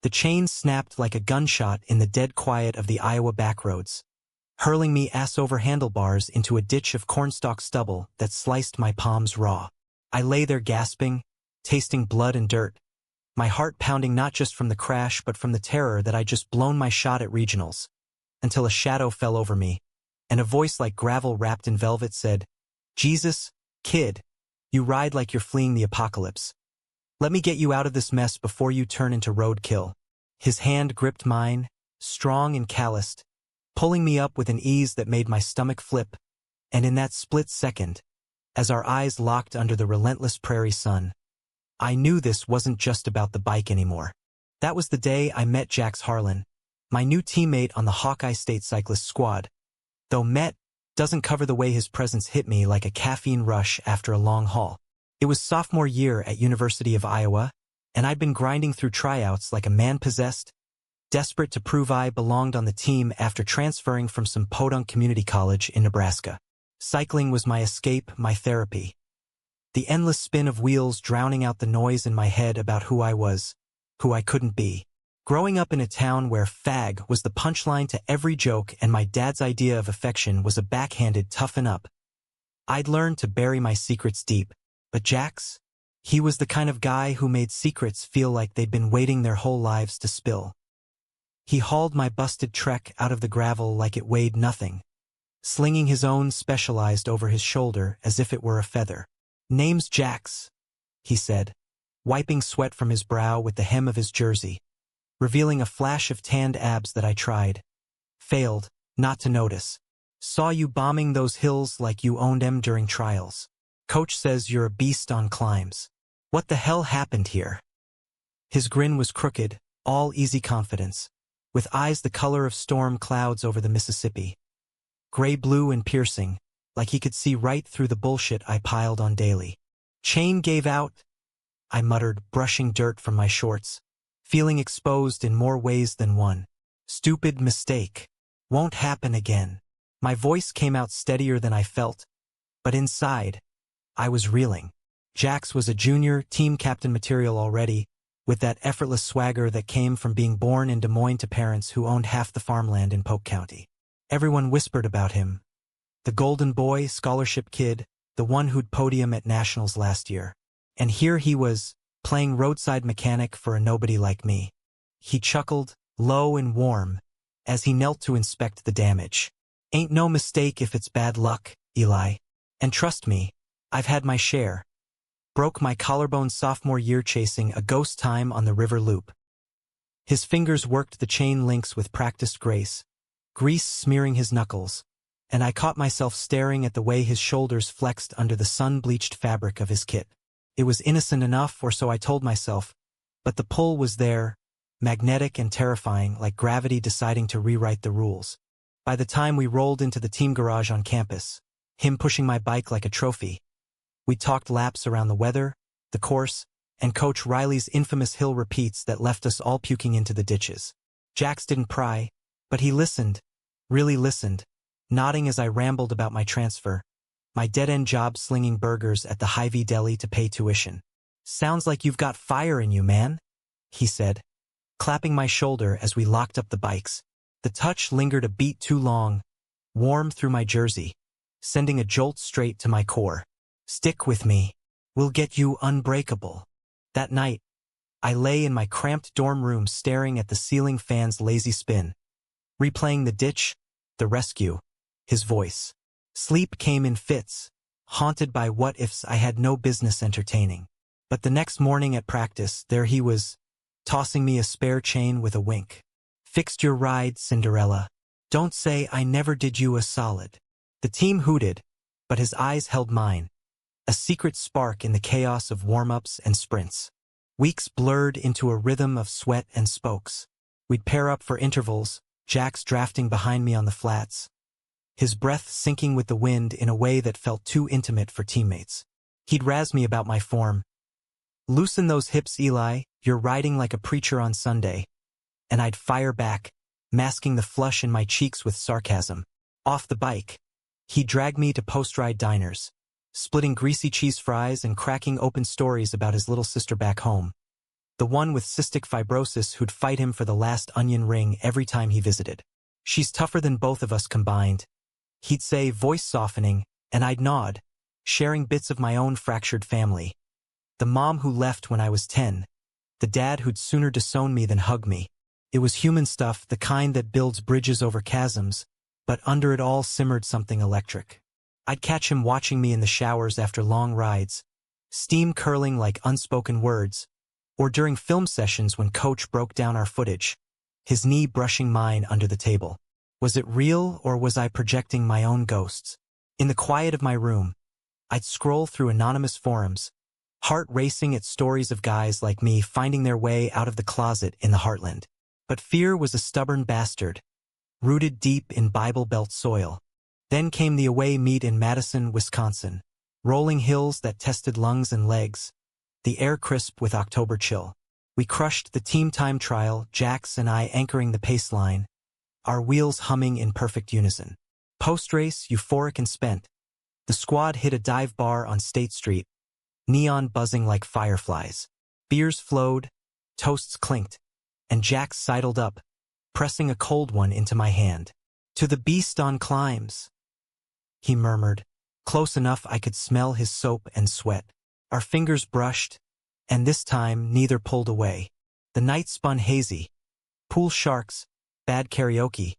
The chain snapped like a gunshot in the dead quiet of the Iowa backroads, hurling me ass over handlebars into a ditch of cornstalk stubble that sliced my palms raw. I lay there gasping, tasting blood and dirt, my heart pounding not just from the crash but from the terror that I'd just blown my shot at regionals, until a shadow fell over me, and a voice like gravel wrapped in velvet said, "Jesus, kid, you ride like you're fleeing the apocalypse. Let me get you out of this mess before you turn into roadkill." His hand gripped mine, strong and calloused, pulling me up with an ease that made my stomach flip, and in that split second, as our eyes locked under the relentless prairie sun, I knew this wasn't just about the bike anymore. That was the day I met Jax Harlan, my new teammate on the Hawkeye State Cyclist squad. Though met doesn't cover the way his presence hit me like a caffeine rush after a long haul. It was sophomore year at University of Iowa, and I'd been grinding through tryouts like a man possessed, desperate to prove I belonged on the team after transferring from some podunk community college in Nebraska. Cycling was my escape, my therapy. The endless spin of wheels drowning out the noise in my head about who I was, who I couldn't be. Growing up in a town where fag was the punchline to every joke and my dad's idea of affection was a backhanded toughen up, I'd learned to bury my secrets deep. But Jax? He was the kind of guy who made secrets feel like they'd been waiting their whole lives to spill. He hauled my busted Trek out of the gravel like it weighed nothing, slinging his own Specialized over his shoulder as if it were a feather. "Name's Jax," he said, wiping sweat from his brow with the hem of his jersey, revealing a flash of tanned abs that I failed not to notice. "Saw you bombing those hills like you owned them during trials. Coach says you're a beast on climbs. What the hell happened here?" His grin was crooked, all easy confidence, with eyes the color of storm clouds over the Mississippi. Gray-blue and piercing, like he could see right through the bullshit I piled on daily. "Chain gave out," I muttered, brushing dirt from my shorts, feeling exposed in more ways than one. "Stupid mistake. Won't happen again." My voice came out steadier than I felt, but inside, I was reeling. Jax was a junior, team captain material already, with that effortless swagger that came from being born in Des Moines to parents who owned half the farmland in Polk County. Everyone whispered about him. The golden boy, scholarship kid, the one who'd podium at nationals last year. And here he was, playing roadside mechanic for a nobody like me. He chuckled, low and warm, as he knelt to inspect the damage. "Ain't no mistake if it's bad luck, Eli. And trust me, I've had my share. Broke my collarbone sophomore year chasing a ghost time on the river loop." His fingers worked the chain links with practiced grace, grease smearing his knuckles, and I caught myself staring at the way his shoulders flexed under the sun-bleached fabric of his kit. It was innocent enough, or so I told myself, but the pull was there, magnetic and terrifying, like gravity deciding to rewrite the rules. By the time we rolled into the team garage on campus, him pushing my bike like a trophy, we talked laps around the weather, the course, and Coach Riley's infamous hill repeats that left us all puking into the ditches. Jax didn't pry, but he listened, really listened, nodding as I rambled about my transfer, my dead-end job slinging burgers at the Hy-Vee deli to pay tuition. "Sounds like you've got fire in you, man," he said, clapping my shoulder as we locked up the bikes. The touch lingered a beat too long, warm through my jersey, sending a jolt straight to my core. "Stick with me. We'll get you unbreakable." That night, I lay in my cramped dorm room staring at the ceiling fan's lazy spin, replaying the ditch, the rescue, his voice. Sleep came in fits, haunted by what-ifs I had no business entertaining. But the next morning at practice, there he was, tossing me a spare chain with a wink. "Fixed your ride, Cinderella. Don't say I never did you a solid." The team hooted, but his eyes held mine, a secret spark in the chaos of warm-ups and sprints. Weeks blurred into a rhythm of sweat and spokes. We'd pair up for intervals, Jax drafting behind me on the flats, his breath syncing with the wind in a way that felt too intimate for teammates. He'd razz me about my form. "Loosen those hips, Eli, you're riding like a preacher on Sunday." And I'd fire back, masking the flush in my cheeks with sarcasm. Off the bike, he'd drag me to post-ride diners, splitting greasy cheese fries and cracking open stories about his little sister back home. the one with cystic fibrosis who'd fight him for the last onion ring every time he visited. "She's tougher than both of us combined," he'd say, voice softening, and I'd nod, sharing bits of my own fractured family. The mom who left when I was 10, the dad who'd sooner disown me than hug me. It was human stuff, the kind that builds bridges over chasms, but under it all simmered something electric. I'd catch him watching me in the showers after long rides, steam curling like unspoken words, or during film sessions when Coach broke down our footage, his knee brushing mine under the table. Was it real, or was I projecting my own ghosts? In the quiet of my room, I'd scroll through anonymous forums, heart racing at stories of guys like me finding their way out of the closet in the heartland. But fear was a stubborn bastard, rooted deep in Bible Belt soil. Then came the away meet in Madison, Wisconsin. Rolling hills that tested lungs and legs, the air crisp with October chill. We crushed the team time trial, Jax and I anchoring the pace line, our wheels humming in perfect unison. Post-race, euphoric and spent, the squad hit a dive bar on State Street, neon buzzing like fireflies. Beers flowed, toasts clinked, and Jax sidled up, pressing a cold one into my hand. "To the beast on climbs," he murmured, close enough I could smell his soap and sweat. Our fingers brushed, and this time neither pulled away. The night spun hazy. Pool sharks, bad karaoke,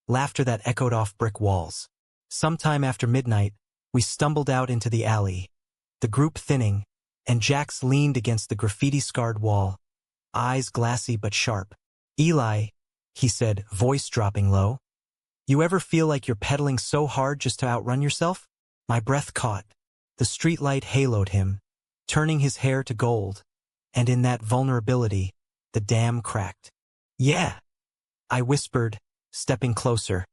laughter that echoed off brick walls. Sometime after midnight, we stumbled out into the alley, the group thinning, and Jax leaned against the graffiti-scarred wall, eyes glassy but sharp. "Eli," he said, voice dropping low, "you ever feel like you're pedaling so hard just to outrun yourself?" My breath caught. The streetlight haloed him, turning his hair to gold, and in that vulnerability, the dam cracked. "Yeah," I whispered, stepping closer,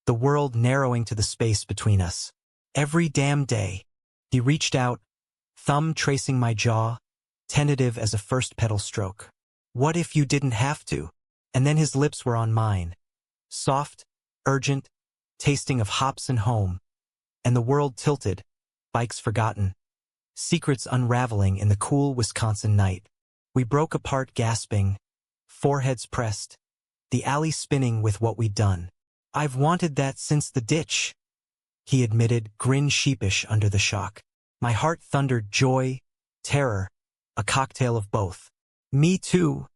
the world narrowing to the space between us. "Every damn day." He reached out, thumb tracing my jaw, tentative as a first pedal stroke. "What if you didn't have to?" And then his lips were on mine, soft, urgent, tasting of hops and home, and the world tilted, bikes forgotten, secrets unraveling in the cool Wisconsin night. We broke apart gasping, foreheads pressed, the alley spinning with what we'd done. "I've wanted that since the ditch," he admitted, grin sheepish under the shock. My heart thundered joy, terror, a cocktail of both. "Me too,"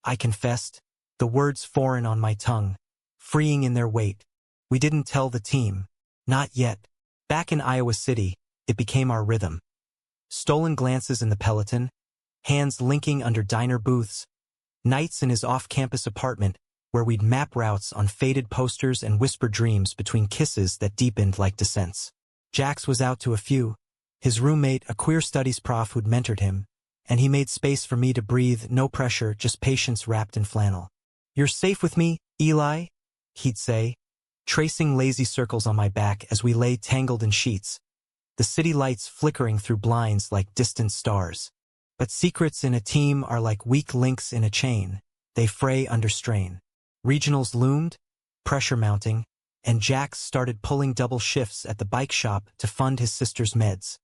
I confessed, the words foreign on my tongue, freeing in their weight. We didn't tell the team. Not yet. Back in Iowa City, it became our rhythm. Stolen glances in the Peloton, hands linking under diner booths, nights in his off-campus apartment where we'd map routes on faded posters and whisper dreams between kisses that deepened like descents. Jax was out to a few, his roommate a queer studies prof who'd mentored him, and he made space for me to breathe, no pressure, just patience wrapped in flannel. "You're safe with me, Eli," he'd say, tracing lazy circles on my back as we lay tangled in sheets, the city lights flickering through blinds like distant stars. But secrets in a team are like weak links in a chain, they fray under strain. Regionals loomed, pressure mounting, and Jax started pulling double shifts at the bike shop to fund his sister's meds.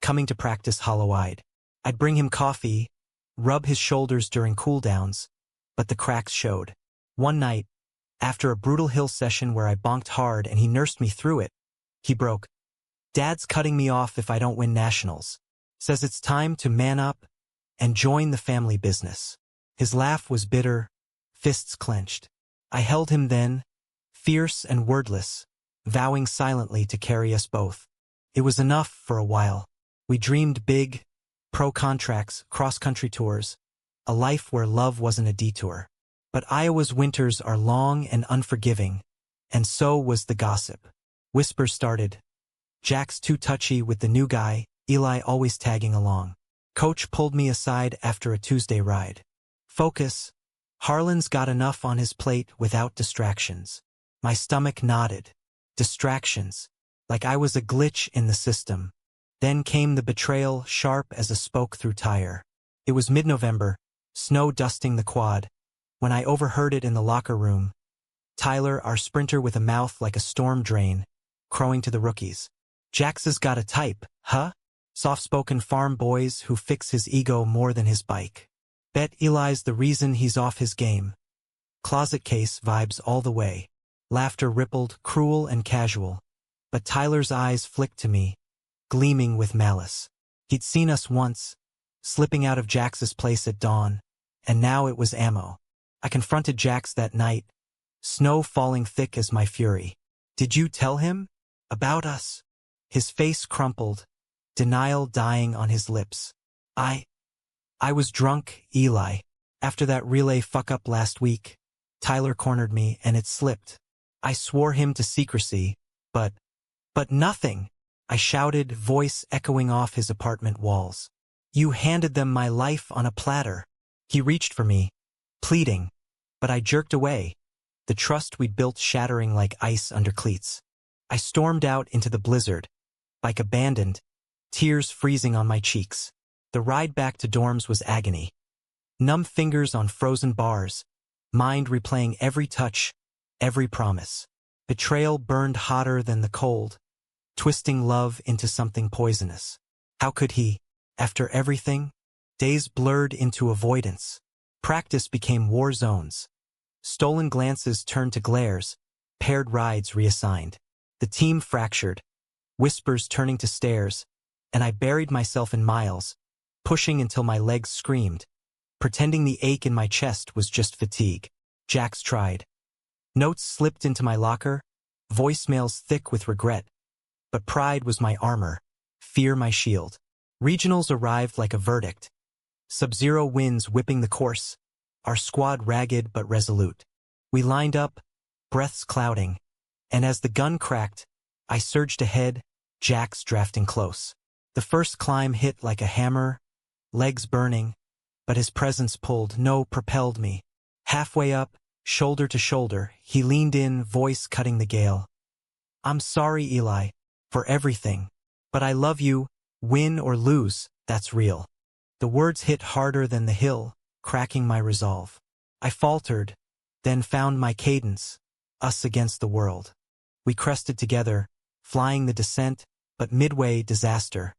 Coming to practice hollow-eyed. I'd bring him coffee, rub his shoulders during cool-downs, but the cracks showed. One night, after a brutal hill session where I bonked hard and he nursed me through it, he broke. "Dad's cutting me off if I don't win nationals. Says it's time to man up and join the family business." His laugh was bitter, fists clenched. I held him then, fierce and wordless, vowing silently to carry us both. It was enough for a while. We dreamed big, pro contracts, cross-country tours, a life where love wasn't a detour. But Iowa's winters are long and unforgiving, and so was the gossip. Whispers started. Jack's too touchy with the new guy, Eli always tagging along. Coach pulled me aside after a Tuesday ride. "Focus. Harlan's got enough on his plate without distractions." My stomach nodded. Distractions. Like I was a glitch in the system. Then came the betrayal, sharp as a spoke-through tire. It was mid-November, snow dusting the quad, when I overheard it in the locker room. Tyler, our sprinter with a mouth like a storm drain, crowing to the rookies. "Jax's got a type, huh? Soft-spoken farm boys who fix his ego more than his bike." Bet Eli's the reason he's off his game. Closet case vibes all the way. Laughter rippled, cruel and casual. But Tyler's eyes flicked to me, gleaming with malice. He'd seen us once, slipping out of Jax's place at dawn, and now it was ammo. I confronted Jax that night, snow falling thick as my fury. Did you tell him? About us? His face crumpled, denial dying on his lips. I was drunk, Eli. After that relay fuck-up last week, Tyler cornered me and it slipped. I swore him to secrecy, but nothing. I shouted, voice echoing off his apartment walls. You handed them my life on a platter. He reached for me, pleading, but I jerked away, the trust we'd built shattering like ice under cleats. I stormed out into the blizzard, like abandoned, tears freezing on my cheeks. The ride back to dorms was agony. Numb fingers on frozen bars, mind replaying every touch, every promise. Betrayal burned hotter than the cold, twisting love into something poisonous. How could he, after everything? Days blurred into avoidance. Practice became war zones. Stolen glances turned to glares, paired rides reassigned. The team fractured, whispers turning to stares, and I buried myself in miles, pushing until my legs screamed, pretending the ache in my chest was just fatigue. Jax tried. Notes slipped into my locker, voicemails thick with regret. But pride was my armor, fear my shield. Regionals arrived like a verdict. Sub-zero winds whipping the course, our squad ragged but resolute. We lined up, breaths clouding, and as the gun cracked, I surged ahead, Jax drafting close. The first climb hit like a hammer, legs burning, but his presence propelled me. Halfway up, shoulder to shoulder, he leaned in, voice cutting the gale. I'm sorry, Eli, for everything, but I love you, win or lose, that's real. The words hit harder than the hill, cracking my resolve. I faltered, then found my cadence, us against the world. We crested together, flying the descent, but midway disaster.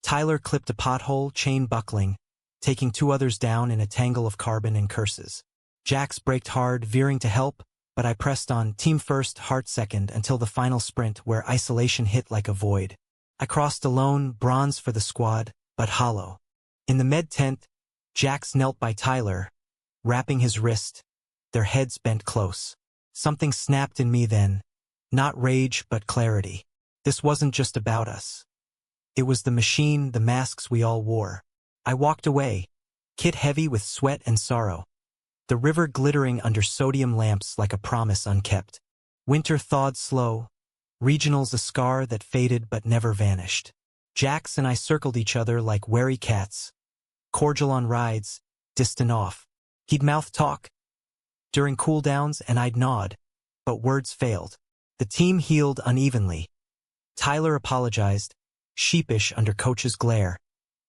Tyler clipped a pothole, chain buckling, taking two others down in a tangle of carbon and curses. Jax braked hard, veering to help, but I pressed on, team first, heart second, until the final sprint where isolation hit like a void. I crossed alone, bronze for the squad, but hollow. In the med tent, Jax knelt by Tyler, wrapping his wrist, their heads bent close. Something snapped in me then, not rage but clarity. This wasn't just about us. It was the machine, the masks we all wore. I walked away, kit heavy with sweat and sorrow. The river glittering under sodium lamps like a promise unkept. Winter thawed slow, regionals a scar that faded but never vanished. Jax and I circled each other like wary cats, cordial on rides, distant off. He'd mouth talk during cooldowns and I'd nod, but words failed. The team healed unevenly. Tyler apologized, sheepish under coach's glare.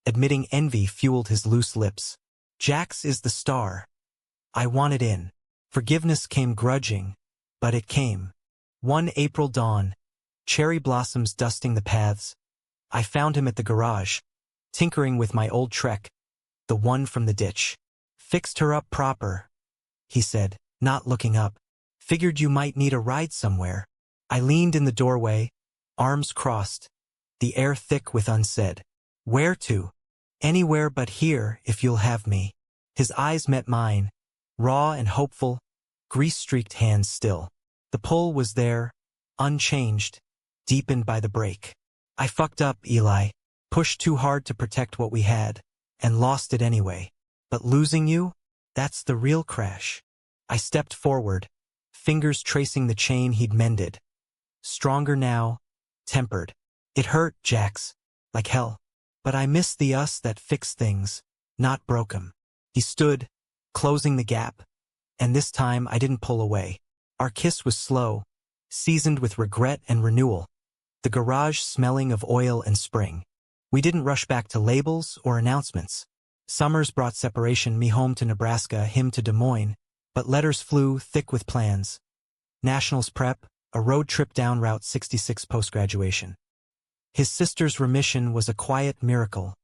Admitting envy fueled his loose lips. Jax is the star. I wanted in. Forgiveness came grudging, but it came. One April dawn, cherry blossoms dusting the paths. I found him at the garage, tinkering with my old Trek, the one from the ditch. Fixed her up proper, he said, not looking up. Figured you might need a ride somewhere. I leaned in the doorway, arms crossed, the air thick with unsaid. Where to? Anywhere but here, if you'll have me. His eyes met mine, raw and hopeful, grease-streaked hands still. The pull was there, unchanged, deepened by the break. I fucked up, Eli, pushed too hard to protect what we had, and lost it anyway. But losing you? That's the real crash. I stepped forward, fingers tracing the chain he'd mended. Stronger now, tempered. It hurt, Jax, like hell. But I missed the us that fixed things, not broke 'em. He stood, closing the gap, and this time I didn't pull away. Our kiss was slow, seasoned with regret and renewal, the garage smelling of oil and spring. We didn't rush back to labels or announcements. Summers brought separation, me home to Nebraska, him to Des Moines, but letters flew thick with plans. Nationals prep, a road trip down Route 66 post-graduation. His sister's remission was a quiet miracle,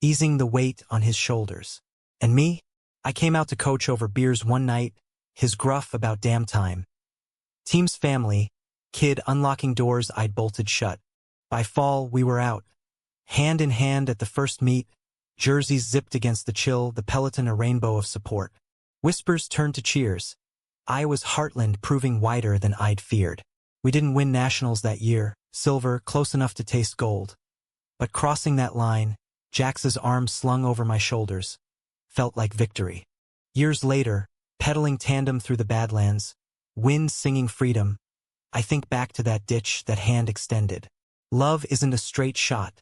easing the weight on his shoulders. And me? I came out to coach over beers one night, his gruff about damn time. Team's family, kid unlocking doors I'd bolted shut. By fall, we were out. Hand in hand at the first meet, jerseys zipped against the chill, the peloton a rainbow of support. Whispers turned to cheers. Iowa's heartland proving wider than I'd feared. We didn't win nationals that year, silver close enough to taste gold. But crossing that line, Jax's arms slung over my shoulders, felt like victory. Years later, pedaling tandem through the Badlands, wind singing freedom, I think back to that ditch, that hand extended. Love isn't a straight shot.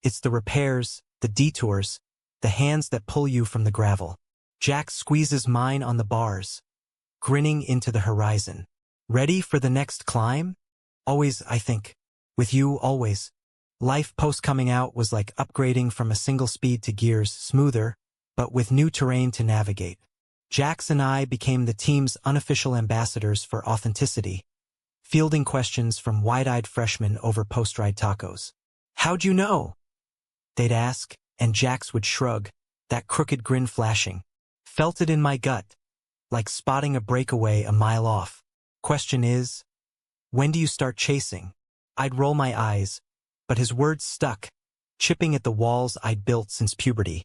It's the repairs, the detours, the hands that pull you from the gravel. Jax squeezes mine on the bars, grinning into the horizon. Ready for the next climb? Always, I think. With you, always. Life post coming out was like upgrading from a single speed to gears, smoother, but with new terrain to navigate. Jax and I became the team's unofficial ambassadors for authenticity, fielding questions from wide-eyed freshmen over post-ride tacos. How'd you know? They'd ask, and Jax would shrug, that crooked grin flashing. Felt it in my gut, like spotting a breakaway a mile off. Question is, when do you start chasing? I'd roll my eyes, but his words stuck, chipping at the walls I'd built since puberty.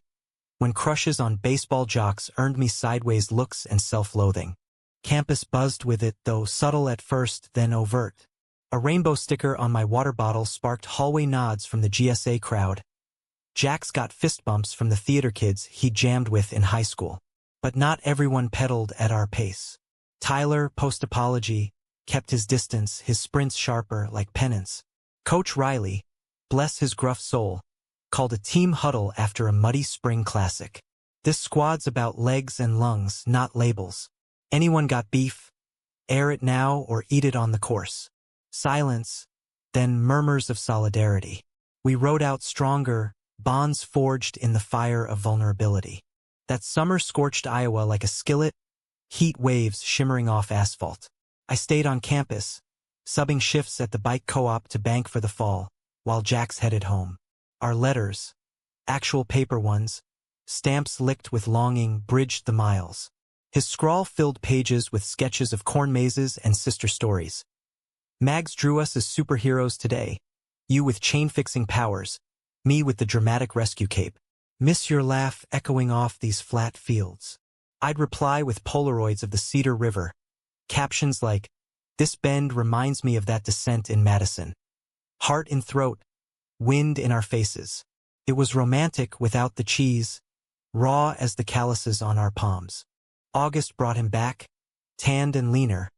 When crushes on baseball jocks earned me sideways looks and self-loathing. Campus buzzed with it, though subtle at first, then overt. A rainbow sticker on my water bottle sparked hallway nods from the GSA crowd. Jax got fist bumps from the theater kids he jammed with in high school. But not everyone pedaled at our pace. Tyler, post-apology, kept his distance, his sprints sharper like penance. Coach Riley, bless his gruff soul, called a team huddle after a muddy spring classic. This squad's about legs and lungs, not labels. Anyone got beef? Air it now or eat it on the course. Silence, then murmurs of solidarity. We rode out stronger, bonds forged in the fire of vulnerability. That summer scorched Iowa like a skillet, heat waves shimmering off asphalt. I stayed on campus, subbing shifts at the bike co-op to bank for the fall, while Jax headed home. Our letters, actual paper ones, stamps licked with longing, bridged the miles. His scrawl-filled pages with sketches of corn mazes and sister stories. Mags drew us as superheroes today, you with chain-fixing powers, me with the dramatic rescue cape. Miss your laugh echoing off these flat fields. I'd reply with Polaroids of the Cedar River. Captions like, this bend reminds me of that descent in Madison. Heart in throat, wind in our faces. It was romantic without the cheese, raw as the calluses on our palms. August brought him back, tanned and leaner,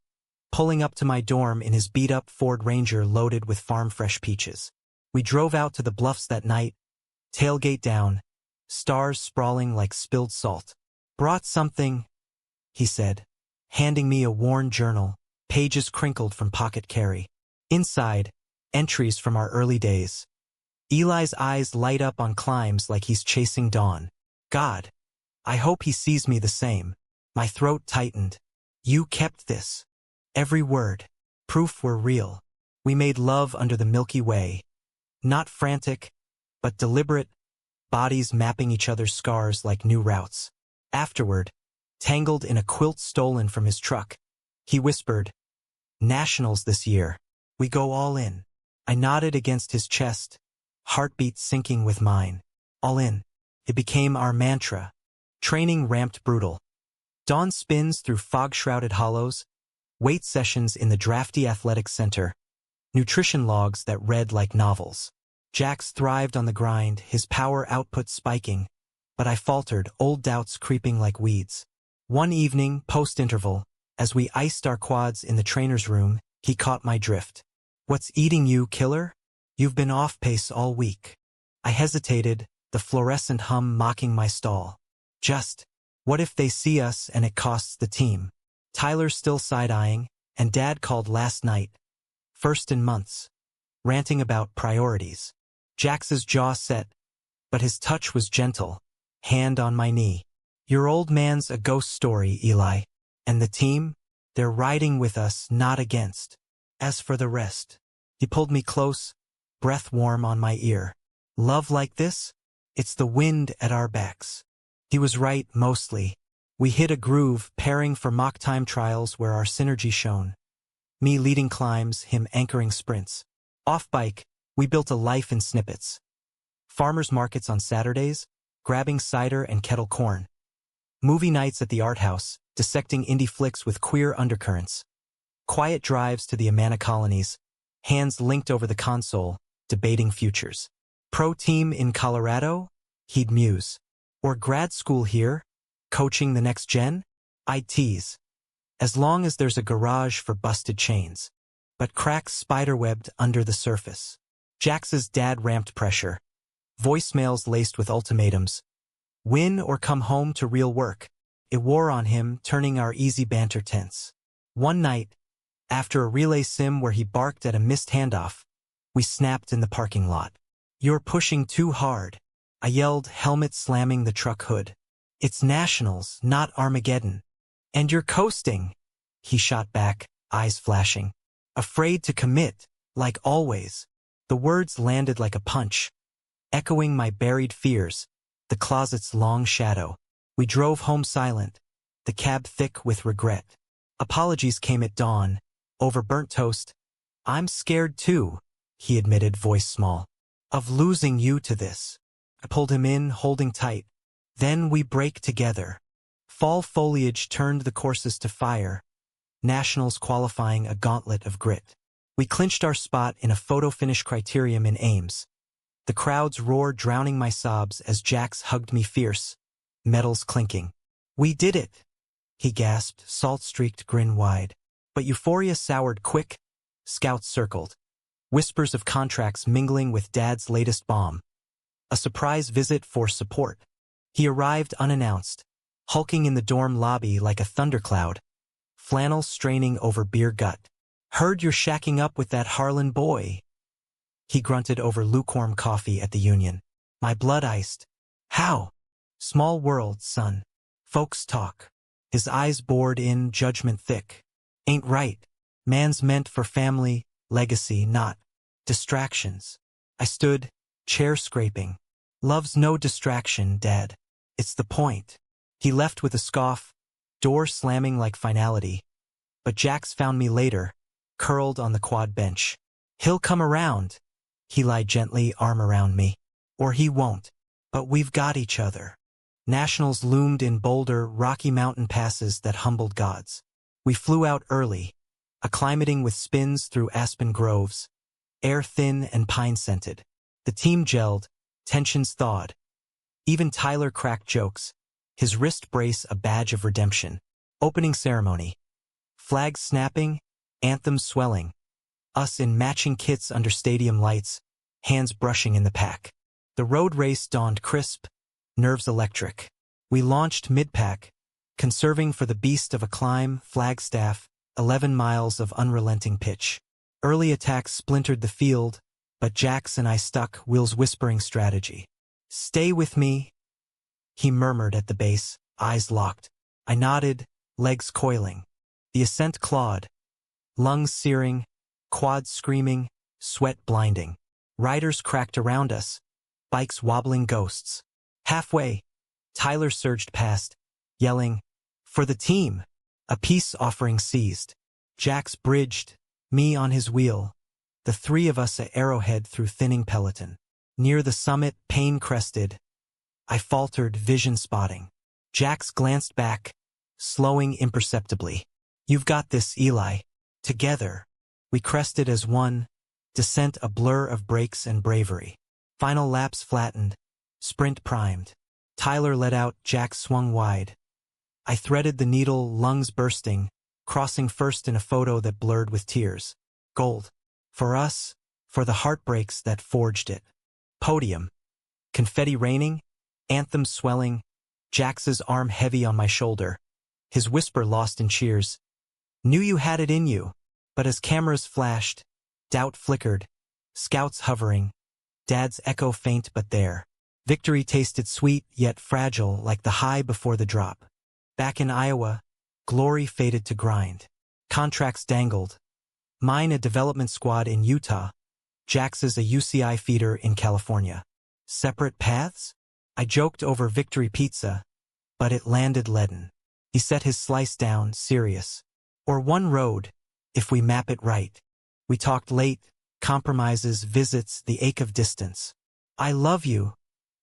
pulling up to my dorm in his beat-up Ford Ranger loaded with farm-fresh peaches. We drove out to the bluffs that night, tailgate down, stars sprawling like spilled salt. Brought something, he said, handing me a worn journal, pages crinkled from pocket carry. Inside, entries from our early days. Eli's eyes light up on climbs like he's chasing dawn. God, I hope he sees me the same. My throat tightened. You kept this. Every word. Proof we're real. We made love under the Milky Way. Not frantic, but deliberate, bodies mapping each other's scars like new routes. Afterward, tangled in a quilt stolen from his truck, he whispered, Nationals this year. We go all in. I nodded against his chest, heartbeat syncing with mine. All in. It became our mantra. Training ramped brutal. Dawn spins through fog-shrouded hollows, weight sessions in the drafty athletic center, nutrition logs that read like novels. Jax thrived on the grind, his power output spiking, but I faltered, old doubts creeping like weeds. One evening, post-interval, as we iced our quads in the trainer's room, he caught my drift. What's eating you, killer? You've been off pace all week. I hesitated, the fluorescent hum mocking my stall. Just, what if they see us and it costs the team? Tyler's still side-eyeing, and Dad called last night. First in months. Ranting about priorities. Jax's jaw set, but his touch was gentle, hand on my knee. Your old man's a ghost story, Eli. And the team? They're riding with us, not against. As for the rest. He pulled me close, breath warm on my ear. Love like this? It's the wind at our backs. He was right, mostly. We hit a groove, pairing for mock time trials where our synergy shone. Me leading climbs, him anchoring sprints. Off-bike, we built a life in snippets. Farmers markets on Saturdays, grabbing cider and kettle corn. Movie nights at the art house, dissecting indie flicks with queer undercurrents. Quiet drives to the Amana colonies, hands linked over the console, debating futures. Pro team in Colorado? He'd muse. Or grad school here? Coaching the next gen? I'd tease. As long as there's a garage for busted chains. But cracks spiderwebbed under the surface. Jax's dad ramped pressure. Voicemails laced with ultimatums. Win or come home to real work. It wore on him, turning our easy banter tense. One night, after a relay sim where he barked at a missed handoff, we snapped in the parking lot. You're pushing too hard. I yelled, helmet slamming the truck hood. It's nationals, not Armageddon. And you're coasting. He shot back, eyes flashing. Afraid to commit, like always. The words landed like a punch, echoing my buried fears, the closet's long shadow. We drove home silent, the cab thick with regret. Apologies came at dawn, over burnt toast. I'm scared too, he admitted, voice small, of losing you to this. I pulled him in, holding tight. Then we break together. Fall foliage turned the courses to fire, nationals qualifying a gauntlet of grit. We clinched our spot in a photo finish criterium in Ames. The crowd's roar drowning my sobs as Jax hugged me fierce, medals clinking. We did it, he gasped, salt-streaked grin wide. But euphoria soured quick, scouts circled. Whispers of contracts mingling with Dad's latest bomb. A surprise visit for support. He arrived unannounced, hulking in the dorm lobby like a thundercloud, flannel straining over beer gut. Heard you're shacking up with that Harlan boy. He grunted over lukewarm coffee at the Union. My blood iced. How? Small world, son. Folks talk. His eyes bored in, judgment thick. Ain't right. Man's meant for family, legacy, not distractions. I stood, chair scraping. Love's no distraction, Dad. It's the point. He left with a scoff, door slamming like finality. But Jax found me later, curled on the quad bench. He'll come around. He lied gently, arm around me. Or he won't. But we've got each other. Nationals loomed in bolder, rocky mountain passes that humbled gods. We flew out early, acclimating with spins through aspen groves, air thin and pine-scented. The team gelled, tensions thawed. Even Tyler cracked jokes, his wrist brace a badge of redemption. Opening ceremony. Flags snapping, anthems swelling. Us in matching kits under stadium lights, hands brushing in the pack. The road race dawned crisp, nerves electric. We launched mid-pack, conserving for the beast of a climb, Flagstaff, 11 miles of unrelenting pitch. Early attacks splintered the field, but Jax and I stuck, Will's whispering strategy. Stay with me, he murmured at the base, eyes locked. I nodded, legs coiling. The ascent clawed, lungs searing, quads screaming, sweat blinding. Riders cracked around us, bikes wobbling ghosts. Halfway, Tyler surged past, yelling, for the team! A peace offering seized. Jax bridged, me on his wheel. The three of us at Arrowhead through thinning peloton. Near the summit, pain-crested, I faltered, vision spotting. Jax glanced back, slowing imperceptibly. You've got this, Eli. Together. We crested as one, descent a blur of brakes and bravery. Final laps flattened, sprint primed. Tyler let out, Jax swung wide. I threaded the needle, lungs bursting, crossing first in a photo that blurred with tears. Gold. For us, for the heartbreaks that forged it. Podium. Confetti raining, anthems swelling, Jax's arm heavy on my shoulder, his whisper lost in cheers. Knew you had it in you, but as cameras flashed, doubt flickered, scouts hovering, Dad's echo faint but there. Victory tasted sweet yet fragile like the high before the drop. Back in Iowa, glory faded to grind. Contracts dangled. Mine a development squad in Utah, Jax's a UCI feeder in California. Separate paths? I joked over Victory Pizza, but it landed leaden. He set his slice down, serious. Or one road, if we map it right. We talked late, compromises, visits, the ache of distance. I love you,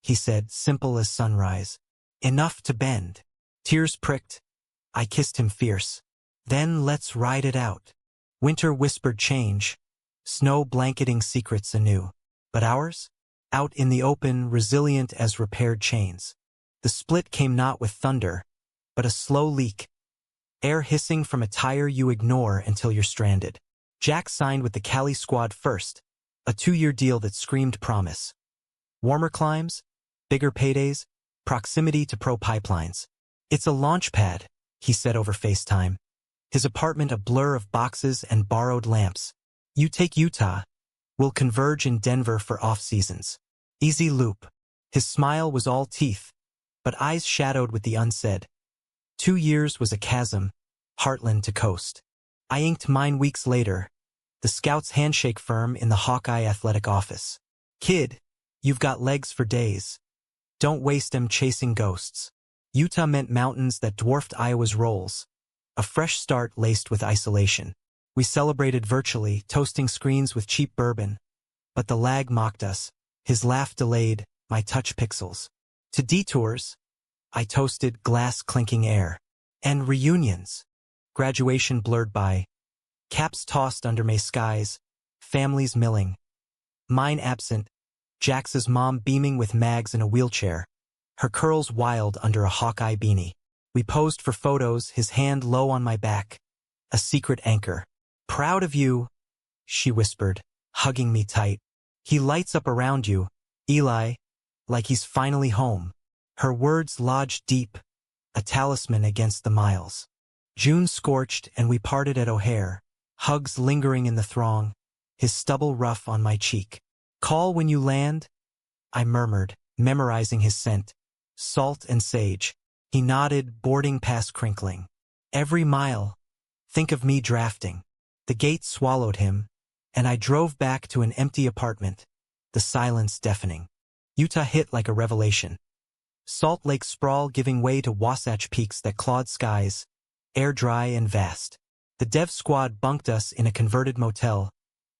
he said, simple as sunrise. Enough to bend. Tears pricked. I kissed him fierce. Then let's ride it out. Winter whispered change. Snow blanketing secrets anew. But ours? Out in the open, resilient as repaired chains. The split came not with thunder, but a slow leak. Air hissing from a tire you ignore until you're stranded. Jack signed with the Cali squad first, a 2-year deal that screamed promise. Warmer climes, bigger paydays, proximity to pro pipelines. It's a launch pad, he said over FaceTime. His apartment a blur of boxes and borrowed lamps. You take Utah. We'll converge in Denver for off-seasons. Easy loop. His smile was all teeth, but eyes shadowed with the unsaid. 2 years was a chasm, Heartland to coast. I inked mine weeks later, the Scouts handshake firm in the Hawkeye athletic office. Kid, you've got legs for days. Don't waste 'em chasing ghosts. Utah meant mountains that dwarfed Iowa's rolls. A fresh start laced with isolation. We celebrated virtually, toasting screens with cheap bourbon. But the lag mocked us. His laugh delayed, my touch pixels. To detours, I toasted glass clinking air. And reunions. Graduation blurred by. Caps tossed under May skies. Families milling. Mine absent. Jax's mom beaming with Mags in a wheelchair. Her curls wild under a Hawkeye beanie. We posed for photos, his hand low on my back. A secret anchor. Proud of you, she whispered, hugging me tight. He lights up around you, Eli, like he's finally home. Her words lodged deep, a talisman against the miles. June scorched and we parted at O'Hare, hugs lingering in the throng, his stubble rough on my cheek. Call when you land, I murmured, memorizing his scent. Salt and sage. He nodded, boarding pass crinkling. Every mile. Think of me drafting. The gate swallowed him, and I drove back to an empty apartment, the silence deafening. Utah hit like a revelation. Salt Lake sprawl giving way to Wasatch Peaks that clawed skies, air dry and vast. The dev squad bunked us in a converted motel,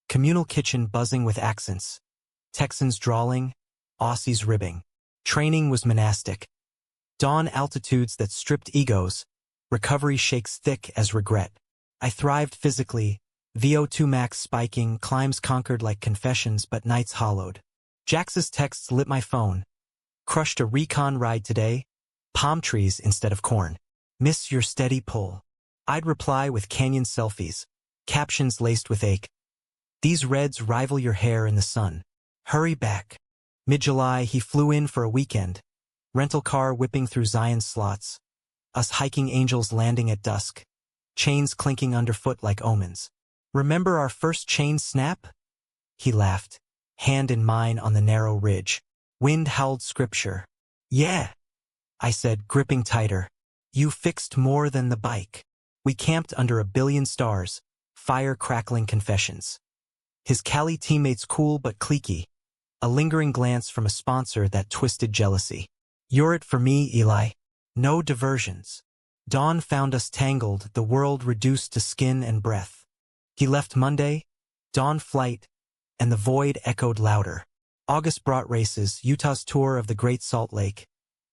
communal kitchen buzzing with accents. Texans drawling, Aussies ribbing. Training was monastic. Dawn altitudes that stripped egos, recovery shakes thick as regret. I thrived physically, VO2 max spiking, climbs conquered like confessions but nights hollowed. Jax's texts lit my phone. Crushed a recon ride today, palm trees instead of corn. Miss your steady pull. I'd reply with canyon selfies, captions laced with ache. These reds rival your hair in the sun. Hurry back. Mid-July, he flew in for a weekend. Rental car whipping through Zion's slots. Us hiking angels landing at dusk. Chains clinking underfoot like omens. Remember our first chain snap? He laughed, hand in mine on the narrow ridge. Wind howled scripture. Yeah, I said, gripping tighter. You fixed more than the bike. We camped under a billion stars, fire crackling confessions. His Cali teammates cool but cliquey. A lingering glance from a sponsor that twisted jealousy. You're it for me, Eli. No diversions. Dawn found us tangled, the world reduced to skin and breath. He left Monday, dawn flight, and the void echoed louder. August brought races, Utah's tour of the Great Salt Lake,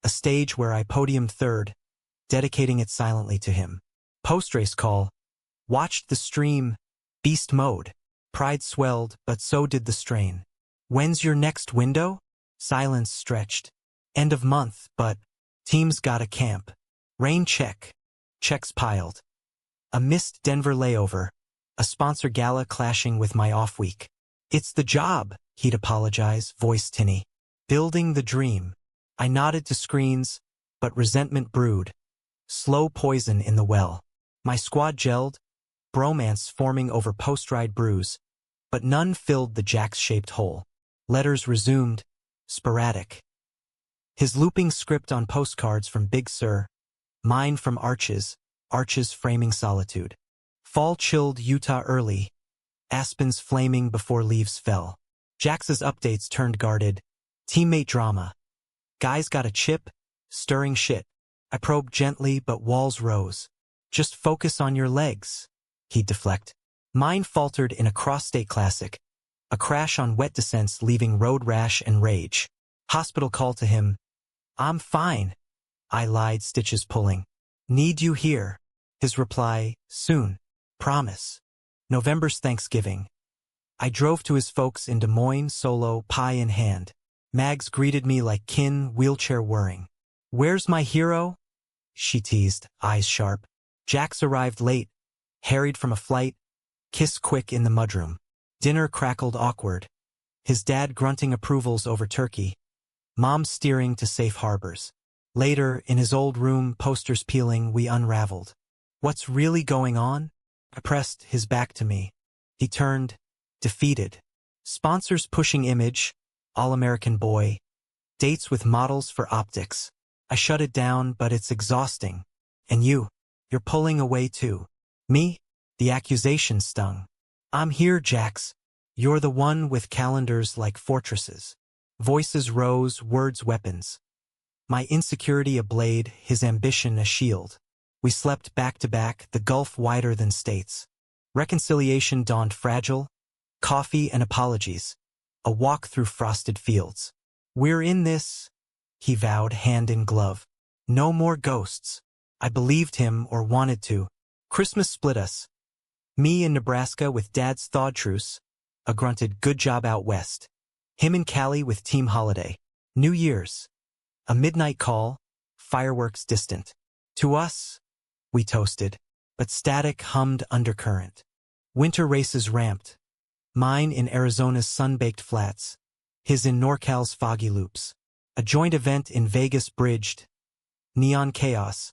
a stage where I podiumed third, dedicating it silently to him. Post-race call. Watched the stream, beast mode. Pride swelled, but so did the strain. When's your next window? Silence stretched. End of month, but teams got a camp. Rain check. Checks piled. A missed Denver layover. A sponsor gala clashing with my off week. It's the job, he'd apologize, voice tinny. Building the dream. I nodded to screens, but resentment brewed. Slow poison in the well. My squad gelled, bromance forming over post-ride brews, but none filled the Jax-shaped hole. Letters resumed, sporadic. His looping script on postcards from Big Sur, mine from arches, arches framing solitude. Fall chilled Utah early, aspens flaming before leaves fell. Jax's updates turned guarded, teammate drama. Guys got a chip, stirring shit. I probed gently, but walls rose. Just focus on your legs, he'd deflect. Mine faltered in a cross-state classic. A crash on wet descents leaving road rash and rage. Hospital call to him. I'm fine, I lied, stitches pulling. Need you here? His reply, soon. Promise. November's Thanksgiving. I drove to his folks in Des Moines, solo, pie in hand. Mags greeted me like kin, wheelchair whirring. Where's my hero? She teased, eyes sharp. Jax arrived late, harried from a flight, kiss quick in the mudroom. Dinner crackled awkward. His dad grunting approvals over turkey. Mom steering to safe harbors. Later, in his old room, posters peeling, we unraveled. What's really going on? I pressed his back to me. He turned, defeated. Sponsors pushing image, all-American boy. Dates with models for optics. I shut it down, but it's exhausting. And you're pulling away too. Me? The accusation stung. I'm here, Jax. You're the one with calendars like fortresses. Voices rose, words weapons. My insecurity a blade, his ambition a shield. We slept back to back, the gulf wider than states. Reconciliation dawned fragile. Coffee and apologies. A walk through frosted fields. We're in this, he vowed, hand in glove. No more ghosts. I believed him or wanted to. Christmas split us. Me in Nebraska with Dad's thawed truce. A grunted good job out west. Him in Cali with team holiday. New Year's. A midnight call. Fireworks distant. To us, we toasted. But static hummed undercurrent. Winter races ramped. Mine in Arizona's sun-baked flats. His in NorCal's foggy loops. A joint event in Vegas bridged. Neon chaos.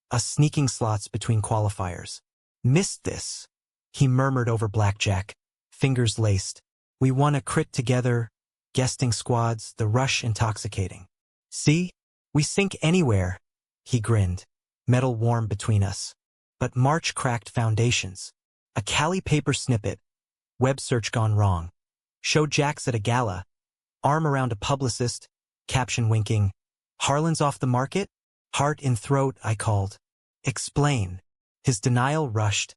Us sneaking slots between qualifiers. Missed this, he murmured over blackjack. Fingers laced. We won a crit together. Guesting squads, the rush intoxicating. See? We sink anywhere, he grinned. Metal warm between us. But March cracked foundations. A Cali paper snippet. Web search gone wrong. Showed Jax at a gala. Arm around a publicist. Caption winking. Harlan's off the market? Heart in throat, I called. Explain. His denial rushed.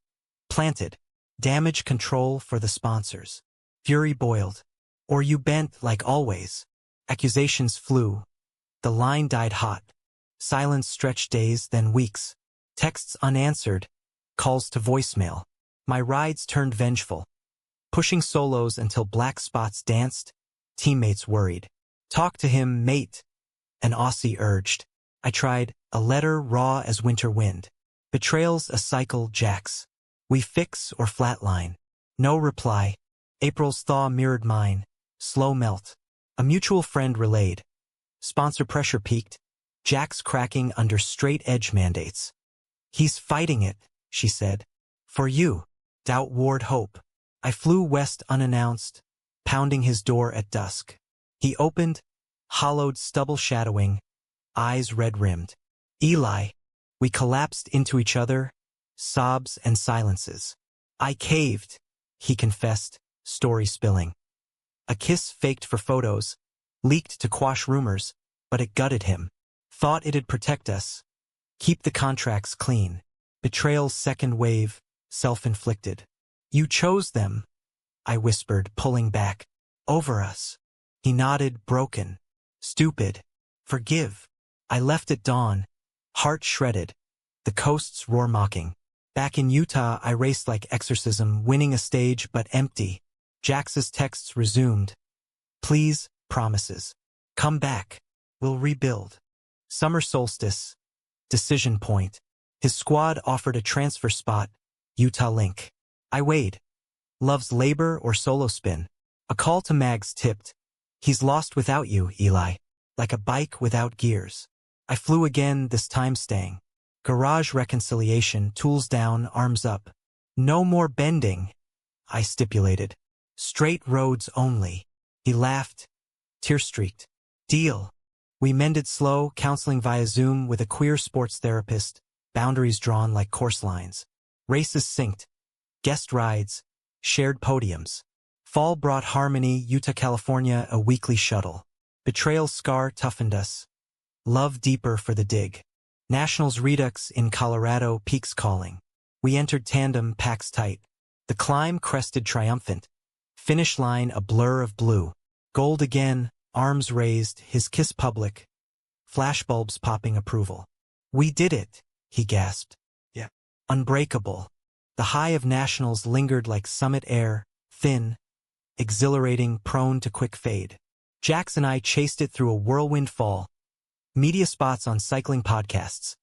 Planted. Damage control for the sponsors. Fury boiled. Or you bent like always. Accusations flew. The line died hot. Silence stretched days, then weeks. Texts unanswered. Calls to voicemail. My rides turned vengeful. Pushing solos until black spots danced. Teammates worried. Talk to him, mate. An Aussie urged. I tried. A letter raw as winter wind. Betrayal's a cycle, Jax. We fix or flatline. No reply. April's thaw mirrored mine. Slow melt. A mutual friend relayed. Sponsor pressure peaked. Jax cracking under straight-edge mandates. He's fighting it, she said. For you. Doubt ward hope. I flew west unannounced, pounding his door at dusk. He opened, hollowed stubble shadowing, eyes red-rimmed. Eli. We collapsed into each other, sobs and silences. I caved, he confessed, story spilling. A kiss faked for photos, leaked to quash rumors, but it gutted him. Thought it'd protect us. Keep the contracts clean. Betrayal's second wave, self-inflicted. You chose them, I whispered, pulling back. Over us. He nodded, broken. Stupid. Forgive. I left at dawn. Heart shredded. The coasts roar mocking. Back in Utah, I raced like exorcism, winning a stage but empty. Jax's texts resumed. Please, promises. Come back. We'll rebuild. Summer solstice. Decision point. His squad offered a transfer spot. Utah Link. I weighed. Love's labor or solo spin. A call to Mags tipped. He's lost without you, Eli. Like a bike without gears. I flew again, this time staying. Garage reconciliation, tools down, arms up. No more bending, I stipulated. Straight roads only. He laughed. Tear-streaked. Deal. We mended slow, counseling via Zoom with a queer sports therapist, boundaries drawn like course lines. Races synced. Guest rides. Shared podiums. Fall brought harmony, Utah, California, a weekly shuttle. Betrayal scar toughened us. Love deeper for the dig. Nationals Redux in Colorado, peaks calling. We entered tandem, packs tight. The climb crested triumphant. Finish line a blur of blue. Gold again, arms raised, his kiss public. Flashbulbs popping approval. We did it, he gasped. Yeah. Unbreakable. The high of nationals lingered like summit air, thin, exhilarating, prone to quick fade. Jax and I chased it through a whirlwind fall. Media spots on cycling podcasts.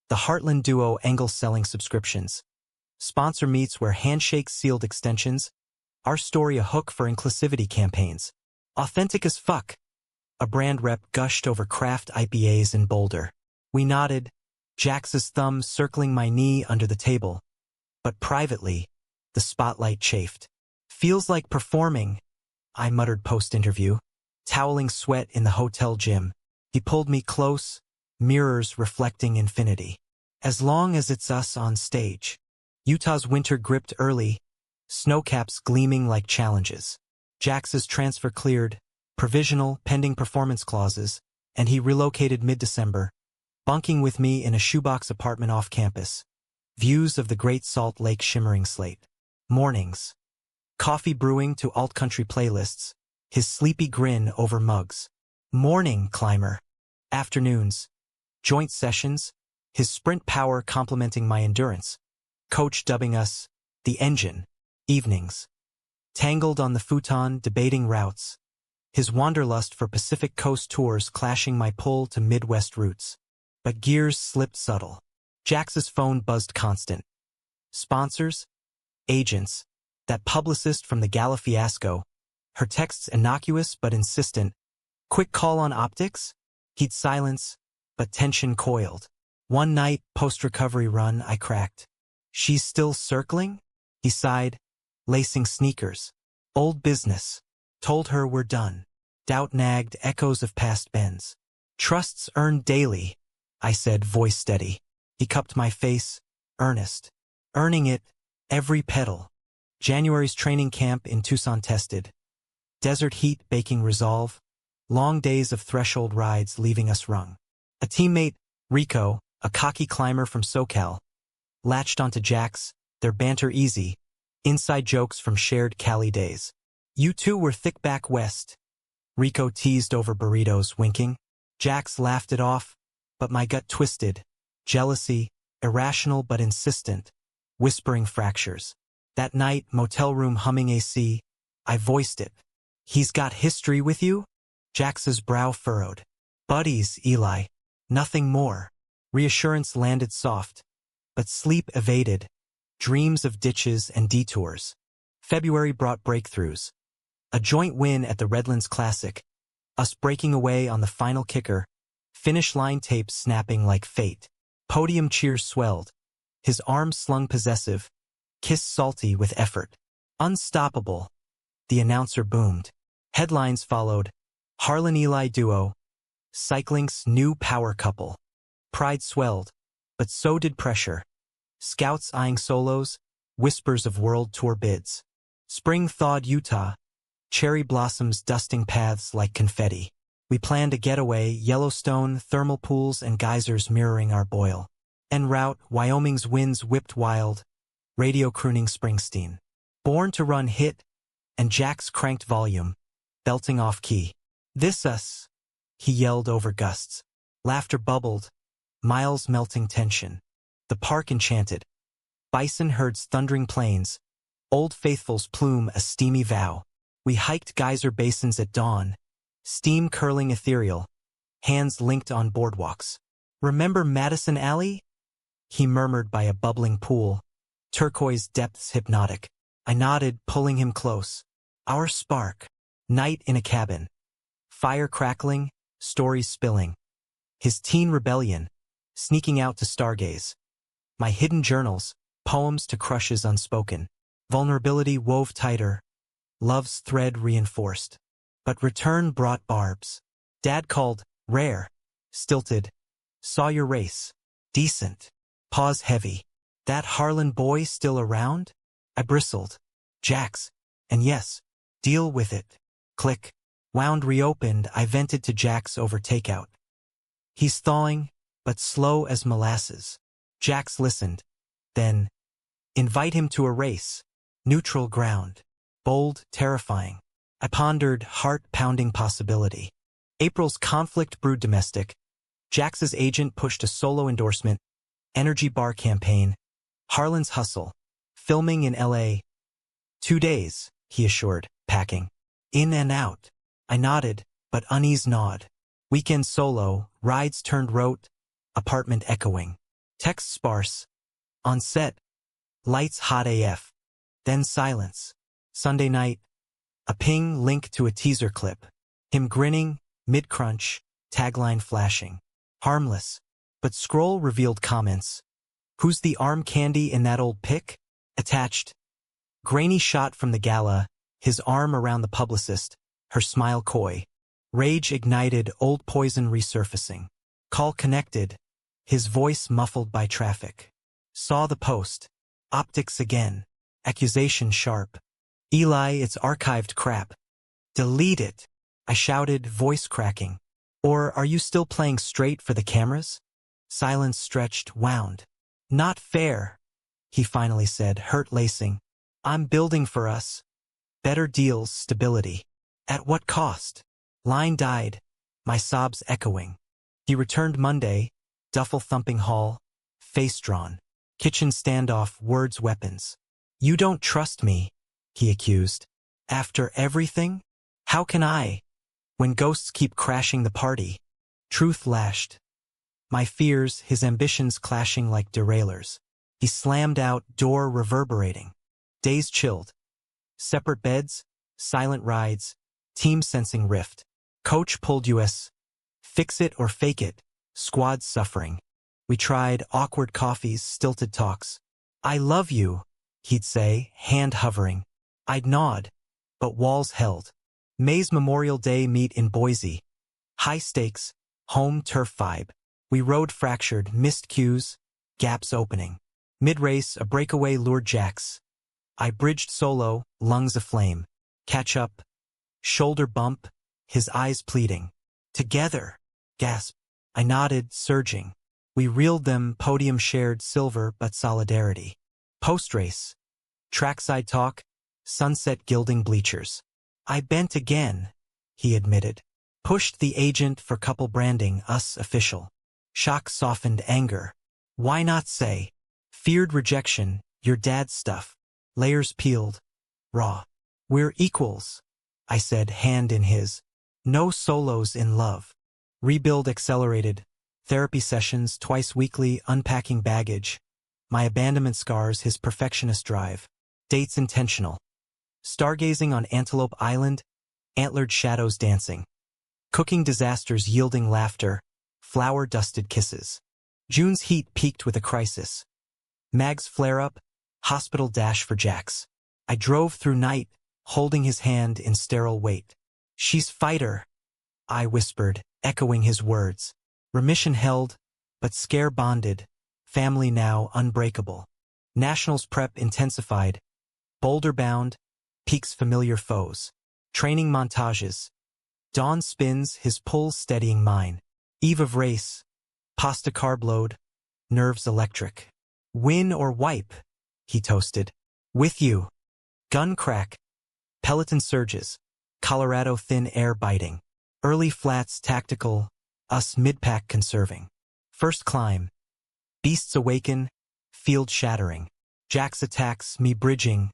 The Heartland Duo angle selling subscriptions. Sponsor meets where handshakes sealed extensions. Our story a hook for inclusivity campaigns. Authentic as fuck. A brand rep gushed over craft IPAs in Boulder. We nodded, Jax's thumb circling my knee under the table. But privately, the spotlight chafed. Feels like performing, I muttered post-interview. Toweling sweat in the hotel gym. He pulled me close, mirrors reflecting infinity. As long as it's us on stage. Utah's winter gripped early, snowcaps gleaming like challenges. Jax's transfer cleared, provisional pending performance clauses, and he relocated mid-December, bunking with me in a shoebox apartment off campus. Views of the Great Salt Lake shimmering slate. Mornings. Coffee brewing to alt-country playlists, his sleepy grin over mugs. Morning climber. Afternoons. Joint sessions, his sprint power complementing my endurance. Coach dubbing us, the engine. Evenings. Tangled on the futon debating routes. His wanderlust for Pacific Coast tours clashing my pull to Midwest routes. But gears slipped subtle. Jax's phone buzzed constant. Sponsors? Agents. That publicist from the Gala fiasco. Her texts innocuous but insistent. Quick call on optics? He'd silence, but tension coiled. One night, post-recovery run, I cracked. She's still circling? He sighed, lacing sneakers. Old business. Told her we're done. Doubt nagged echoes of past bends. Trusts earned daily, I said, voice steady. He cupped my face, earnest. Earning it, every petal. January's training camp in Tucson tested. Desert heat baking resolve. Long days of threshold rides leaving us wrung. A teammate, Rico, a cocky climber from SoCal, latched onto Jax, their banter easy, inside jokes from shared Cali days. You two were thick back west. Rico teased over burritos, winking. Jax laughed it off, but my gut twisted. Jealousy, irrational but insistent, whispering fractures. That night, motel room humming AC, I voiced it. He's got history with you? Jax's brow furrowed. Buddies, Eli. Nothing more. Reassurance landed soft, but sleep evaded. Dreams of ditches and detours. February brought breakthroughs. A joint win at the Redlands Classic. Us breaking away on the final kicker. Finish line tape snapping like fate. Podium cheers swelled. His arms slung possessive. Kiss salty with effort. Unstoppable. The announcer boomed. Headlines followed. Harlan Eli Duo. Cycling's new power couple. Pride swelled, but so did pressure. Scouts eyeing solos, whispers of world tour bids. Spring thawed Utah. Cherry blossoms dusting paths like confetti. We planned a getaway, Yellowstone, thermal pools and geysers mirroring our boil. En route, Wyoming's winds whipped wild. Radio crooning Springsteen. Born to Run hit, and Jax cranked volume, belting off key. This us, he yelled over gusts. Laughter bubbled, miles melting tension. The park enchanted. Bison herds thundering plains. Old Faithfuls plume a steamy vow. We hiked geyser basins at dawn, steam curling ethereal, hands linked on boardwalks. Remember Madison Alley? He murmured by a bubbling pool, turquoise depths hypnotic. I nodded, pulling him close. Our spark. Night in a cabin. Fire crackling, stories spilling. His teen rebellion, sneaking out to stargaze. My hidden journals, poems to crushes unspoken. Vulnerability wove tighter, love's thread reinforced. But return brought barbs. Dad called, rare, stilted. Saw your race. Decent. Pause heavy. That Harlan boy still around? I bristled. Jax. And yes, deal with it. Click. Wound reopened, I vented to Jax over takeout. He's thawing, but slow as molasses. Jax listened. Then, invite him to a race. Neutral ground. Bold, terrifying. I pondered heart-pounding possibility. April's conflict brewed domestic. Jax's agent pushed a solo endorsement. Energy bar campaign. Harlan's hustle. Filming in L.A. 2 days, he assured, packing. In and out. I nodded, but unease nod. Weekend solo, rides turned rote, apartment echoing. Text sparse. On set. Lights hot AF. Then silence. Sunday night. A ping link to a teaser clip. Him grinning, mid-crunch, tagline flashing. Harmless. But scroll revealed comments. Who's the arm candy in that old pic? Attached. Grainy shot from the gala, his arm around the publicist, her smile coy. Rage ignited, old poison resurfacing. Call connected, his voice muffled by traffic. Saw the post. Optics again. Accusation sharp. Eli, it's archived crap. Delete it, I shouted, voice cracking. Or are you still playing straight for the cameras? Silence stretched, wound. Not fair, he finally said, hurt lacing. I'm building for us. Better deals, stability. At what cost? Line died, my sobs echoing. He returned Monday, duffel thumping hall, face drawn. Kitchen standoff, words weapons. You don't trust me, he accused. After everything? How can I? When ghosts keep crashing the party. Truth lashed. My fears, his ambitions clashing like derailers. He slammed out, door reverberating. Days chilled. Separate beds, silent rides, team sensing rift. Coach pulled us. Fix it or fake it, squad suffering. We tried awkward coffees, stilted talks. I love you, he'd say, hand hovering. I'd nod, but walls held. May's Memorial Day meet in Boise. High stakes, home turf vibe. We rode fractured, missed cues, gaps opening. Mid-race, a breakaway lured Jax. I bridged solo, lungs aflame. Catch up, shoulder bump, his eyes pleading. Together, gasp. I nodded, surging. We reeled them, podium shared, silver but solidarity. Post-race. Trackside talk, sunset gilding bleachers. I bent again, he admitted. Pushed the agent for couple branding, us official. Shock softened anger. Why not say? Feared rejection, your dad's stuff. Layers peeled. Raw. We're equals, I said, hand in his. No solos in love. Rebuild accelerated. Therapy sessions twice weekly, unpacking baggage. My abandonment scars, his perfectionist drive. Dates intentional. Stargazing on Antelope Island, antlered shadows dancing. Cooking disasters yielding laughter, flower-dusted kisses. June's heat peaked with a crisis. Mag's flare-up, hospital dash for Jax. I drove through night, holding his hand in sterile wait. She's fighter, I whispered, echoing his words. Remission held, but scare bonded. Family now unbreakable. Nationals prep intensified. Boulder bound, peaks familiar foes. Training montages. Dawn spins, his pulse steadying mine. Eve of race. Pasta carb load. Nerves electric. Win or wipe, he toasted. With you. Gun crack. Peloton surges. Colorado thin air biting. Early flats tactical. Us mid-pack conserving. First climb. Beasts awaken. Field shattering. Jax attacks, me bridging.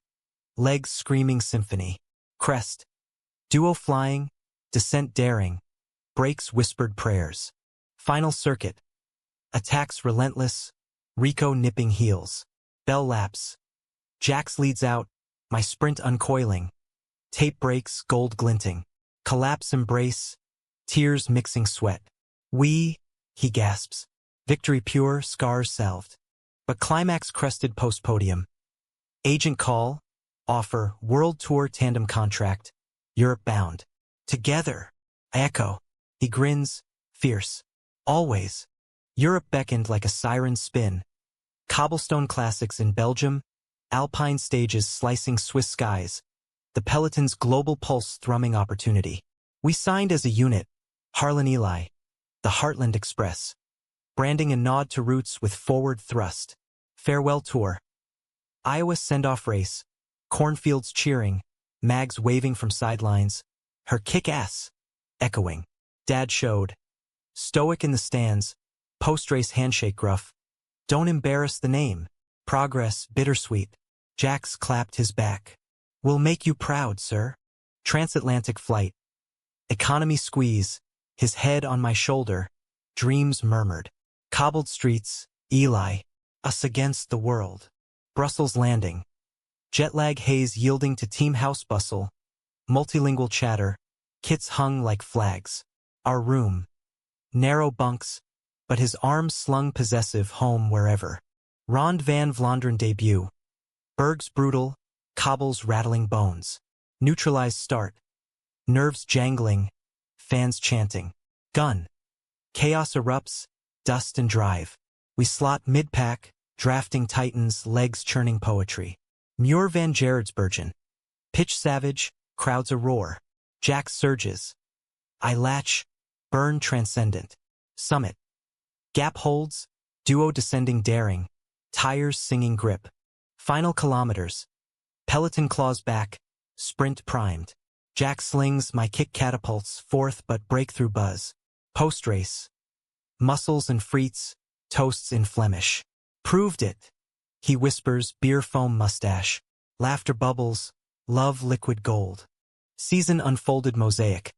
Legs screaming symphony. Crest. Duo flying. Descent daring. Breaks whispered prayers. Final circuit. Attacks relentless. Rico nipping heels. Bell laps. Jax leads out. My sprint uncoiling. Tape breaks, gold glinting. Collapse embrace. Tears mixing sweat. We, he gasps. Victory pure, scars salved. But climax crested post-podium. Agent call. Offer, world tour tandem contract. Europe bound. Together. I echo. He grins, fierce. Always. Europe beckoned like a siren spin. Cobblestone classics in Belgium. Alpine stages slicing Swiss skies. The peloton's global pulse thrumming opportunity. We signed as a unit. Harlan Eli. The Heartland Express. branding a nod to roots with forward thrust. Farewell tour. Iowa send-off race. Cornfields cheering. Mags waving from sidelines. Her kick-ass. Echoing. Dad showed. Stoic in the stands. Post-race handshake gruff. Don't embarrass the name. Progress bittersweet. Jax clapped his back. We'll make you proud, sir. Transatlantic flight. Economy squeeze. His head on my shoulder. Dreams murmured. Cobbled streets. Eli. Us against the world. Brussels landing. Jet lag haze yielding to team house bustle. Multilingual chatter. Kits hung like flags. Our room. Narrow bunks, but his arms slung possessive home wherever. Rond van Vlaanderen debut. Berg's brutal, cobbles rattling bones. Neutralized start. Nerves jangling, fans chanting. Gun. Chaos erupts, dust and drive. We slot mid-pack, drafting titans, legs churning poetry. Muir van Gerardsbergen. Pitch savage, crowds a roar. Jax surges. I latch, burn transcendent. Summit. Gap holds, duo descending daring. Tires singing grip. Final kilometers. Peloton claws back, sprint primed. Jack slings, my kick catapults, fourth but breakthrough buzz. Post-race. Muscles and frites, toasts in Flemish. Proved it. He whispers, beer foam mustache. Laughter bubbles, love liquid gold. Season unfolded mosaic.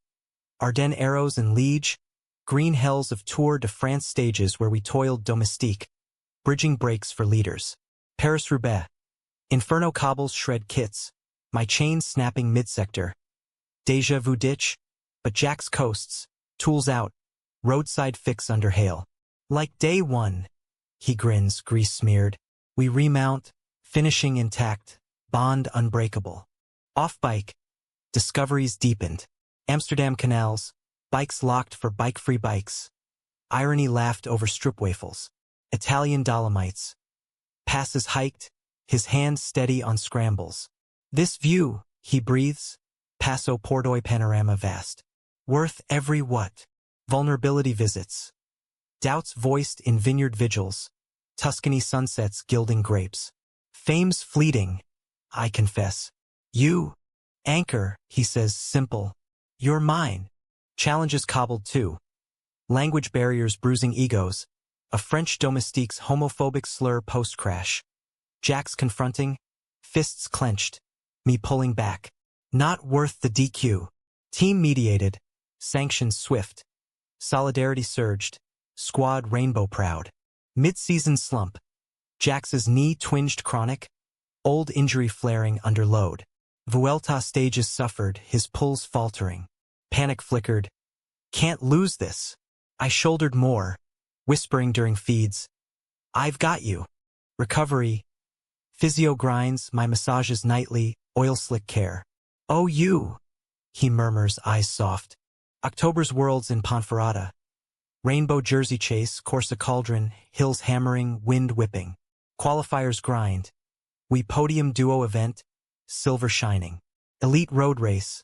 Ardennes arrows and Liege. Green hells of Tour de France stages where we toiled domestique. Bridging breaks for leaders. Paris-Roubaix. Inferno cobbles shred kits. My chain snapping mid-sector. Deja vu ditch. But Jack's coasts. Tools out. Roadside fix under hail. Like day one. He grins, grease smeared. We remount. Finishing intact. Bond unbreakable. Off-bike. Discoveries deepened. Amsterdam canals. Bikes locked for bike-free bikes. Irony laughed over strip waffles. Italian Dolomites. Passes hiked, his hand steady on scrambles. This view, he breathes. Paso Pordoi panorama vast. Worth every what. Vulnerability visits. Doubts voiced in vineyard vigils. Tuscany sunsets gilding grapes. Fame's fleeting, I confess. You, anchor, he says simple. You're mine. Challenges cobbled too. Language barriers bruising egos. A French domestique's homophobic slur post-crash. Jack's confronting. Fists clenched. Me pulling back. Not worth the DQ. Team mediated. Sanctions swift. Solidarity surged. Squad rainbow proud. Mid-season slump. Jax's knee twinged chronic. Old injury flaring under load. Vuelta stages suffered, his pulse faltering. Panic flickered. Can't lose this. I shouldered more. Whispering during feeds. I've got you. Recovery. Physio grinds, my massages nightly, oil slick care. Oh you. He murmurs, eyes soft. October's worlds in Ponferrada. Rainbow jersey chase, Corsa cauldron, hills hammering, wind whipping. Qualifiers grind. We podium duo event, silver shining. Elite road race.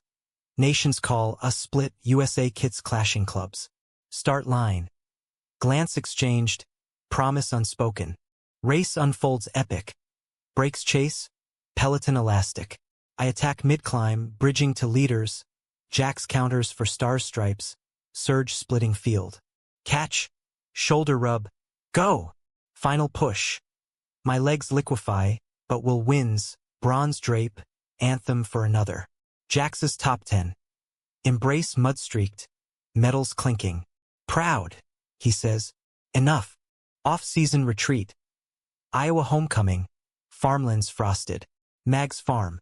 Nations call, us split, USA kits clashing clubs. Start line. Glance exchanged, promise unspoken. Race unfolds epic. Breaks chase, peloton elastic. I attack mid-climb, bridging to leaders. Jack's counters for star stripes, surge splitting field. Catch, shoulder rub, go. Final push. My legs liquefy, but will wins, bronze drape, anthem for another. Jax's top 10. Embrace mud-streaked, medals clinking. Proud, he says. Enough. Off-season retreat. Iowa homecoming. Farmlands frosted. Mag's farm.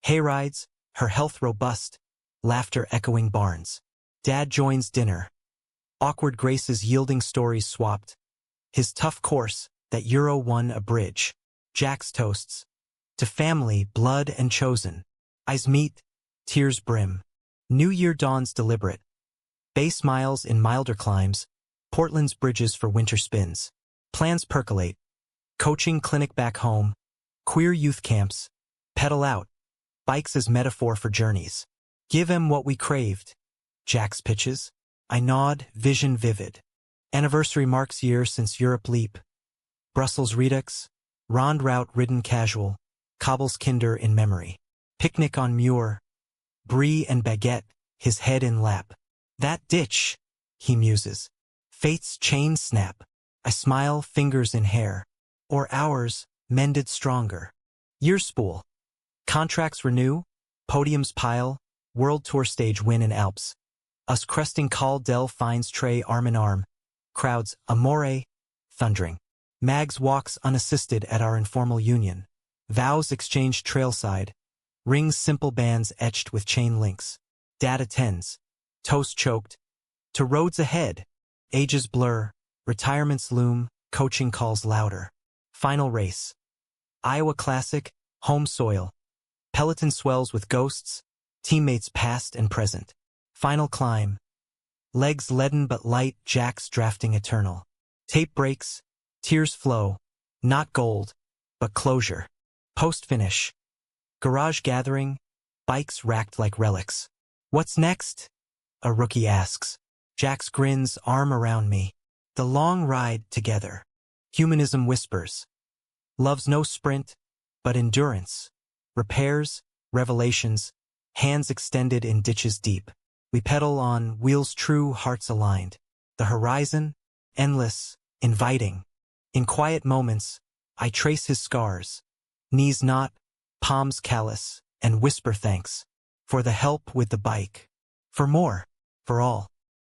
Hayrides, her health robust. Laughter echoing barns. Dad joins dinner. Awkward graces yielding stories swapped. His tough course, that Euro won a bridge. Jack's toasts. To family, blood and chosen. Eyes meet, tears brim. New Year dawns deliberate. Bay smiles in milder climes. Portland's bridges for winter spins. Plans percolate. Coaching clinic back home. Queer youth camps. Pedal out. Bikes as metaphor for journeys. Give 'em what we craved. Jack's pitches. I nod, vision vivid. Anniversary marks year since Europe leap. Brussels Redux, Rond route ridden casual, cobbles kinder in memory. Picnic on Muir, brie and baguette, his head in lap. That ditch, he muses. Fate's chain snap. I smile, fingers in hair. Or ours, mended stronger. Year spool. Contracts renew, podiums pile, world tour stage win in Alps. Us cresting Col del finds Trey arm in arm. Crowds, amore, thundering. Mags walks unassisted at our informal union. Vows exchanged trailside. Rings simple bands etched with chain links. Dad attends. Toast choked. To roads ahead. Ages blur. Retirements loom. Coaching calls louder. Final race. Iowa Classic. Home soil. Peloton swells with ghosts. Teammates past and present. Final climb. Legs leaden but light, jacks drafting eternal. Tape breaks. Tears flow. Not gold, but closure. Post-finish. Garage gathering. Bikes racked like relics. What's next? A rookie asks. Jax grins, arm around me. The long ride together. Humanism whispers. Love's no sprint, but endurance. Repairs, revelations, hands extended in ditches deep. We pedal on, wheels true, hearts aligned. The horizon, endless, inviting. In quiet moments, I trace his scars. Knees knot, palms callous, and whisper thanks. For the help with the bike. For more, for all.